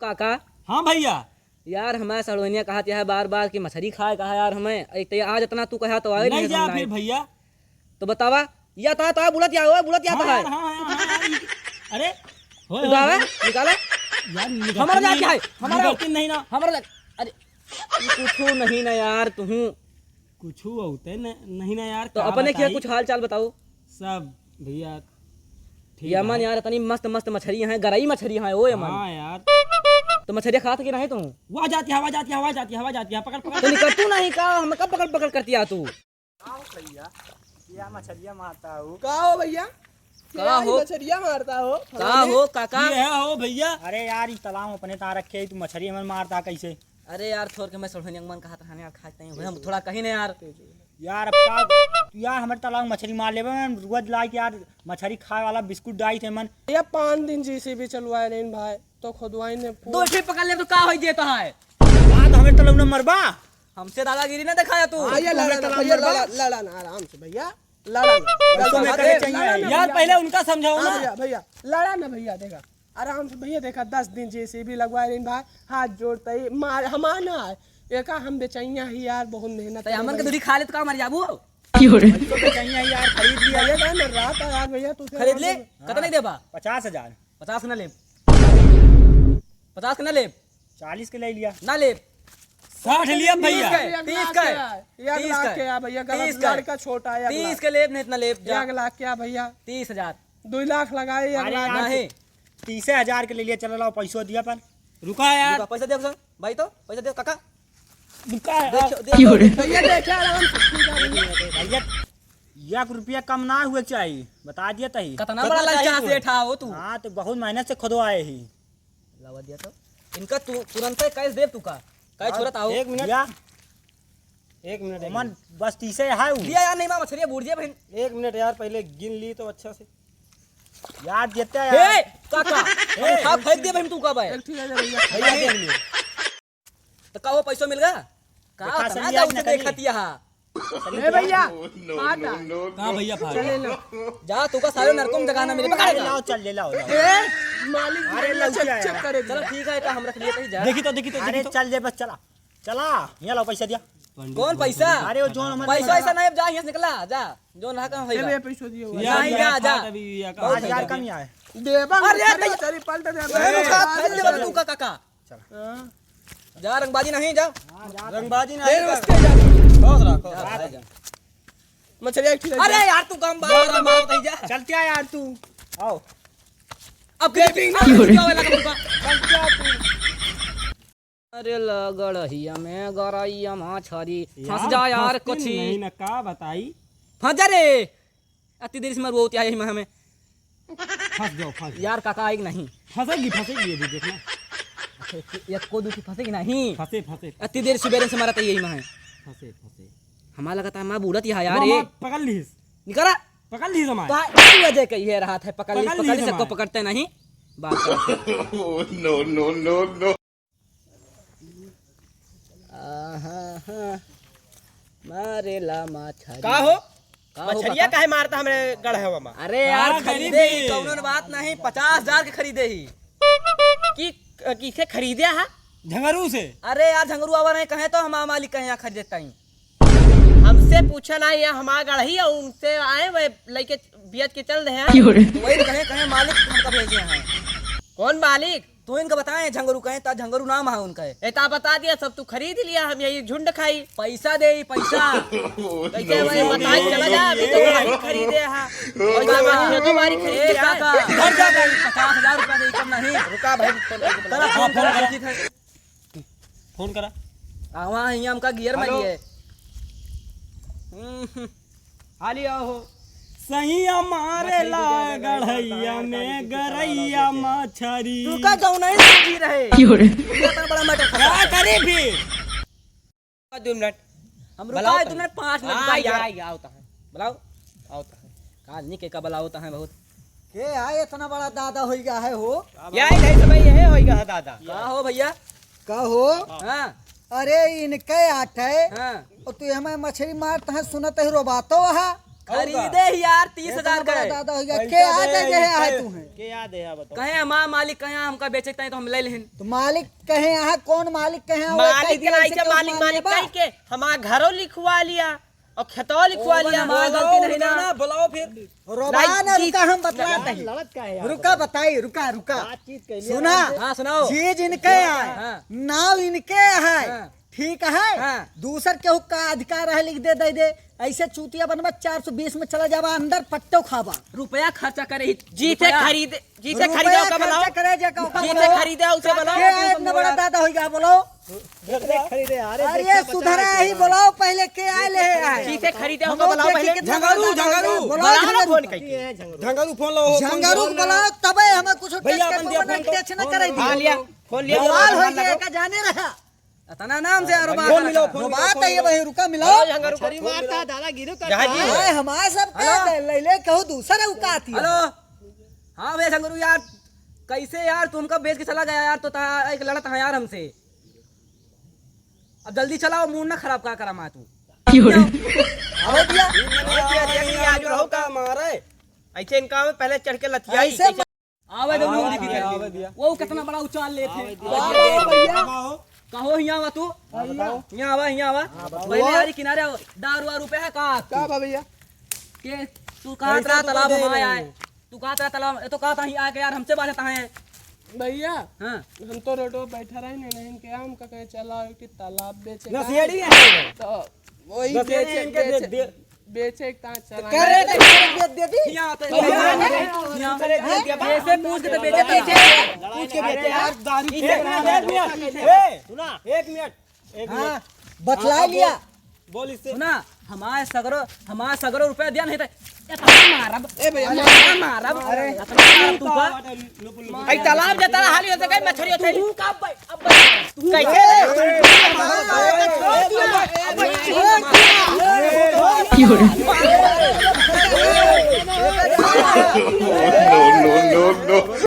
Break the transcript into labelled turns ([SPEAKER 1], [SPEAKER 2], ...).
[SPEAKER 1] काका।
[SPEAKER 2] हाँ भैया।
[SPEAKER 1] यार हमारे सड़वनिया कहा है बार बार कि मछली खाए कहा यार हमें आज इतना तू कहा तो आए
[SPEAKER 2] नहीं जा फिर भैया।
[SPEAKER 1] तो बतावा या था बुलत या हुआ बुलत या
[SPEAKER 2] हाँ,
[SPEAKER 1] है।
[SPEAKER 2] अरे
[SPEAKER 1] निकाला
[SPEAKER 2] यार
[SPEAKER 1] हमारा जाके है हमारा
[SPEAKER 2] नहीं ना
[SPEAKER 1] हमारा अरे कुछ नहीं ना यार तू
[SPEAKER 2] कुछ होते नहीं ना यार।
[SPEAKER 1] तो अपने क्या कुछ हाल चाल बताओ
[SPEAKER 2] सब भैया
[SPEAKER 1] यमन यार इतनी मस्त मस्त मछलियां हैं गरई मछलियां हैं ओ यमन।
[SPEAKER 2] हाँ यार
[SPEAKER 1] तो मछलियां खाता कि नहीं तू
[SPEAKER 2] वो आ जाती हवा जाती हवा जाती हवा जाती है पकड़ पकड़
[SPEAKER 1] तो निकल तू नहीं का हम कब पकड़ पकड़ करती आ तू
[SPEAKER 2] भैया क्या मछलियां मारता हूँ
[SPEAKER 3] का हो भैया
[SPEAKER 1] का हो
[SPEAKER 3] मछलियां मारता हो
[SPEAKER 1] का हो काका
[SPEAKER 2] ये है हो भैया। अरे यार इस तालाब अपने तार रखे तू मछली हमें मारता कैसे।
[SPEAKER 1] अरे यार छोड़ के मैं सोहनी मन कहा था यार खाते हैं हम थोड़ा कहीं ना
[SPEAKER 2] यार अब यार हमारे तालाब में मछली मार ले रोज ला के यार मछली खाए वाला बिस्कुट डाई थे मन।
[SPEAKER 3] भैया 5 दिन JCB चलवाए नहीं भाई तो खुदवाई ने
[SPEAKER 1] दो ठे पकड़ ले तो का होई देता है
[SPEAKER 2] बात हमें तालाब में मरबा
[SPEAKER 1] हमसे दादागिरी ना दिखाया तू
[SPEAKER 3] भैया लड़ा ना आराम से भैया लड़ा
[SPEAKER 2] यार पहले उनका समझाओ ना
[SPEAKER 3] भैया भैया लड़ा ना भैया देखा आराम से भैया देखा 10 दिन JCB लगवाए नहीं भाई हाथ जोड़ते ही मार हमारा है एक हम बेचैया ही यार बहुत मेहनत
[SPEAKER 1] हमन के दूरी खा ले तो का मर जाबू
[SPEAKER 2] चाहिए यार खरीद लिया
[SPEAKER 3] ये ना रात यार भैया तू
[SPEAKER 1] खरीद ले कितना नहीं देबा
[SPEAKER 2] 50,000
[SPEAKER 1] 50 ना ले 50 ना ले
[SPEAKER 2] 40 के ले लिया
[SPEAKER 1] ना ले
[SPEAKER 2] 60 लिया भैया
[SPEAKER 1] 30 का
[SPEAKER 3] 1 लाख के आ भैया गलत लड़का छोटा है
[SPEAKER 1] 30 के लेब नहीं इतना लेब
[SPEAKER 3] 1 लाख क्या भैया
[SPEAKER 1] 30,000
[SPEAKER 3] 2 लाख लगाए 1 लाख
[SPEAKER 1] नहीं
[SPEAKER 2] 30,000 के ले लिया चलो लाओ पैसा दिया पर रुका यार
[SPEAKER 1] पैसा दे भाई तो पैसा दे काका
[SPEAKER 2] रुका
[SPEAKER 3] भैया देखे आराम से
[SPEAKER 2] भैया 1 रुपया कम ना हुए चाहिए बता दिया तही
[SPEAKER 1] कितना बड़ा लड़का सेठा हो तू
[SPEAKER 2] हाँ तो बहुत मेहनत से खुदवाए ही
[SPEAKER 1] लवा दिया तो इनका तू तुरंत कैश दे तू का काय छोरत आओ
[SPEAKER 2] 1 मिनट 1 मिनट मन बस 30 है
[SPEAKER 1] दिया यार नहीं मां मछलियां बूढ़ दिया बहन
[SPEAKER 2] 1 मिनट यार पहले गिन ली तो अच्छा से यार देते
[SPEAKER 1] हे
[SPEAKER 2] यार
[SPEAKER 1] काका खा फेंक दे बहन तू का भाई
[SPEAKER 3] ठीक है भैया
[SPEAKER 2] भैया देख लियो
[SPEAKER 1] तो का वो पैसा मिल गया का
[SPEAKER 2] देखा
[SPEAKER 1] तना
[SPEAKER 2] सही
[SPEAKER 1] जा
[SPEAKER 2] आज
[SPEAKER 1] उसे
[SPEAKER 2] न करी।
[SPEAKER 1] देखतिया हां
[SPEAKER 3] ए भैया
[SPEAKER 2] कहां भैया फाड़
[SPEAKER 3] चले लो
[SPEAKER 1] जा तू का सारे नरकों जगह ना मिले
[SPEAKER 2] अरे
[SPEAKER 1] पकड़
[SPEAKER 2] लाओ चल ले लाओ
[SPEAKER 3] ए मालिक
[SPEAKER 2] अरे
[SPEAKER 3] भैया
[SPEAKER 2] लौकी आया।
[SPEAKER 3] चेक करे
[SPEAKER 1] चलो ठीक है तो हम रख लिए कहीं जा
[SPEAKER 2] देखी तो अरे चल ले बस चला चला यहाँ लाओ पैसा दिया
[SPEAKER 1] कौन पैसा
[SPEAKER 2] अरे वो जोन हमारे
[SPEAKER 1] पैसा ऐसा नहीं जा यहां से निकला जा जो ना कहां
[SPEAKER 3] ए
[SPEAKER 1] होइगा
[SPEAKER 3] भैया पैसा दियो
[SPEAKER 1] नहीं जा जा
[SPEAKER 2] 5,000 कम ही आए
[SPEAKER 3] देबा
[SPEAKER 1] अरे
[SPEAKER 3] चली पलट दे
[SPEAKER 1] चल तू का काका जा रंगबाजी नहीं जा
[SPEAKER 2] रंगबाजी
[SPEAKER 3] मछली एक ठीक
[SPEAKER 1] अरे यार तू काम बार मारत ही जा
[SPEAKER 2] चलते आ यार तू आओ
[SPEAKER 1] अब क्या वाला का अरे लगड़हिया में गरैया मछरी फंस जा यार कुछ
[SPEAKER 2] नहीं ना का बताई
[SPEAKER 1] फंस जा रे अति देर से मर बहुत आई हमें
[SPEAKER 2] फंस जाओ
[SPEAKER 1] यार काका आएगी नहीं
[SPEAKER 2] फंसेगी ये भी देखना
[SPEAKER 1] ये को दूसरी फंसेगी नहीं
[SPEAKER 2] फंसे
[SPEAKER 1] अति देर सुबह से मारा था यही में
[SPEAKER 2] फंसे
[SPEAKER 1] हमारा लगता है मैं बूढ़त यहाँ यार ये
[SPEAKER 2] पकड़ लीस
[SPEAKER 1] निकला
[SPEAKER 2] हमारे
[SPEAKER 1] तो इसी वजह कही है रहा था पकड़ ली सबको
[SPEAKER 2] हमारे।
[SPEAKER 1] पकड़ते नहीं बात
[SPEAKER 4] no.
[SPEAKER 1] मारे ला मछली
[SPEAKER 3] का हो
[SPEAKER 1] का हो
[SPEAKER 3] मछलियां
[SPEAKER 1] काका?
[SPEAKER 3] काहे मारता हमरे गढ़वा में
[SPEAKER 1] अरे यार
[SPEAKER 2] हाँ,
[SPEAKER 1] खरीदे ही
[SPEAKER 2] गरीबी।
[SPEAKER 1] कौनो बात नहीं 50,000 के खरीदे ही
[SPEAKER 3] की किसे खरीदे है
[SPEAKER 2] झंगरू से
[SPEAKER 1] अरे यार झंगरू आवा नहीं कहे तो हमारा मालिक कहे यहाँ खरीदता ही
[SPEAKER 3] हमसे पूछा ना ये हमारा गढ़ी है उनसे आए वे लेके बियत के चल रहे हैं
[SPEAKER 1] तो वही कहे मालिक हमका भेजे हैं
[SPEAKER 3] कौन मालिक
[SPEAKER 1] तो इनका बताएं झंगरू कहे ता झंगरू नाम है उनका
[SPEAKER 3] एता बता दिया सब तू खरीद लिया हम यही झुंड खाई
[SPEAKER 1] पैसा दे पैसा
[SPEAKER 3] कैसे भाई बताई चला जा अभी तो गाड़ी खरीदे है और ये बारी तो बारी
[SPEAKER 1] ए
[SPEAKER 3] खरीदे
[SPEAKER 1] काका
[SPEAKER 3] है
[SPEAKER 1] घर जा भाई 50,000 रुपया दे कम नहीं
[SPEAKER 3] रुका भाई
[SPEAKER 1] तेरा फोन करा
[SPEAKER 2] फोन करा
[SPEAKER 1] वहाँ ही हमका गियर में
[SPEAKER 3] हेलो।
[SPEAKER 1] लिए
[SPEAKER 3] हाली आओ
[SPEAKER 2] सही हमारे गढ़ैया में गरैया मछरी
[SPEAKER 1] रुका जाओ नहीं समझी रहे इतना बड़ा मैटर
[SPEAKER 2] क्या करे फिर
[SPEAKER 3] 2 मिनट
[SPEAKER 1] हम रुका है तुमने 5 मिनट
[SPEAKER 3] आ
[SPEAKER 1] का यार
[SPEAKER 3] या आवता है
[SPEAKER 1] बुलाओ
[SPEAKER 3] आवता है
[SPEAKER 1] काजनी के कबला होता है बहुत
[SPEAKER 5] के आए इतना बड़ा दादा हो गया है हो
[SPEAKER 3] या नहीं सब ये होएगा दादा
[SPEAKER 1] क्या हो भैया
[SPEAKER 5] कहो
[SPEAKER 1] हाँ
[SPEAKER 5] अरे इनके आठ है
[SPEAKER 1] हाँ
[SPEAKER 5] और तू हमें मछली मारता है सुनत है रोबातो है
[SPEAKER 1] खरीदे ही यार 30,000 का
[SPEAKER 5] बड़ा
[SPEAKER 1] है।
[SPEAKER 5] दादा हो गया के आ दे जे है तू है
[SPEAKER 2] के याद है बताओ।
[SPEAKER 1] कहे हमारा मालिक कहे हमका बेचते हैं तो हम ले लें।
[SPEAKER 5] तो मालिक कहे यहाँ कौन मालिक कहे
[SPEAKER 6] मालिक के लाइक मालिक मालिक कह के हमारा घरों लिखवा लिया और खेतों लिखवा लिया।
[SPEAKER 1] हमारा गलती नहीं ना।
[SPEAKER 2] बुलाओ फिर।
[SPEAKER 5] रोबान रुका हम बतलाते हैं रुका बताई रुका रुका सुना
[SPEAKER 1] हाँ सुनाओ।
[SPEAKER 5] चीज इनके है
[SPEAKER 1] हाँ।
[SPEAKER 5] नाव इनके है
[SPEAKER 1] हाँ।
[SPEAKER 5] ठीक है
[SPEAKER 1] हाँ।
[SPEAKER 5] दूसर केहू का अधिकार है लिख दे दे ऐसे चूतिया बनवा 420 में चला जावा अंदर पट्टो खावा
[SPEAKER 1] रुपया खर्चा करे
[SPEAKER 6] जीते खरीदे जीते खरीदे का बनाओ।
[SPEAKER 5] करे जे का
[SPEAKER 6] जीते खरीदे उसे बनाओ।
[SPEAKER 5] के आए इतना बड़ा दादा हो गया बोलो
[SPEAKER 2] खरीदे
[SPEAKER 5] अरे सुधरा ही बोलो पहले के आए ले आए
[SPEAKER 6] जीते खरीदे
[SPEAKER 5] हम
[SPEAKER 6] होगा बनाओ पहले।
[SPEAKER 2] झंगारू झंगारू
[SPEAKER 5] बोलो
[SPEAKER 6] फोन करके
[SPEAKER 2] झंगारू फोन लो।
[SPEAKER 5] झंगारू बोलाओ तबे हमें कुछ
[SPEAKER 2] भैया, अपन दिया फोन तो।
[SPEAKER 5] टच न करे
[SPEAKER 6] हाँ लिया फोन लिया।
[SPEAKER 5] बवाल हो गया का जाने रहा
[SPEAKER 1] इतना नाम से यार
[SPEAKER 2] फोन मिलाओ, फोन
[SPEAKER 5] बात है ये वही रुका मिलाओ
[SPEAKER 6] छरी मारता दादा गिरो कर।
[SPEAKER 5] ओए हमारे सब का ले ले कहू दूसरा उका आती है
[SPEAKER 1] हेलो हाँ भैया शंकरू यार कैसे यार तुमका बेच के चला गया यार तो एक लड़त है यार हमसे। अब जल्दी चलाओ मूड ना खराब का करा मैं तू।
[SPEAKER 5] अरे भैया
[SPEAKER 6] आज रहो का मारे ऐसे इनका में पहले चढ़ के लतिया
[SPEAKER 5] ऐसे
[SPEAKER 1] आवे दो मूड दिखी
[SPEAKER 2] आवे
[SPEAKER 1] करके।
[SPEAKER 2] दिया।
[SPEAKER 1] वो कितना बड़ा उछाल लेते
[SPEAKER 5] भैया
[SPEAKER 1] कहो यहाँ आवा तू यहाँ आवा पहले यार किनारे आओ। दारू वारू पे है का
[SPEAKER 3] भैया
[SPEAKER 1] के तू कहाँ तेरा तालाब हम आया है तू कहाँ तेरा तालाब ये तो कहा था ही आके यार हमसे बात है।
[SPEAKER 3] भैया
[SPEAKER 1] हाँ
[SPEAKER 3] हम तो रोड पर बैठा रहे नहीं के हम का कहे चला कि तालाब बेचे का
[SPEAKER 2] नसेड़ी है।
[SPEAKER 3] तो वही
[SPEAKER 2] नसेड़ी इनके दे दे।
[SPEAKER 3] बेचे का चला
[SPEAKER 5] कह रहे थे बेच दे दी
[SPEAKER 1] यहाँ आते जैसे पूछ के तो बेचे
[SPEAKER 2] पूछ के बेटे यार दारू सुना 1 मिनट
[SPEAKER 5] हां बतला लिया
[SPEAKER 2] बोल इससे।
[SPEAKER 1] सुना हमारे सगरो रुपया दिया नहीं था मारब ए भैया मारब अरे तू का
[SPEAKER 6] ऐ तालाब जता हाली होते कहीं मछली होते
[SPEAKER 1] तू का अब
[SPEAKER 6] कैसे
[SPEAKER 4] no, no, no, no.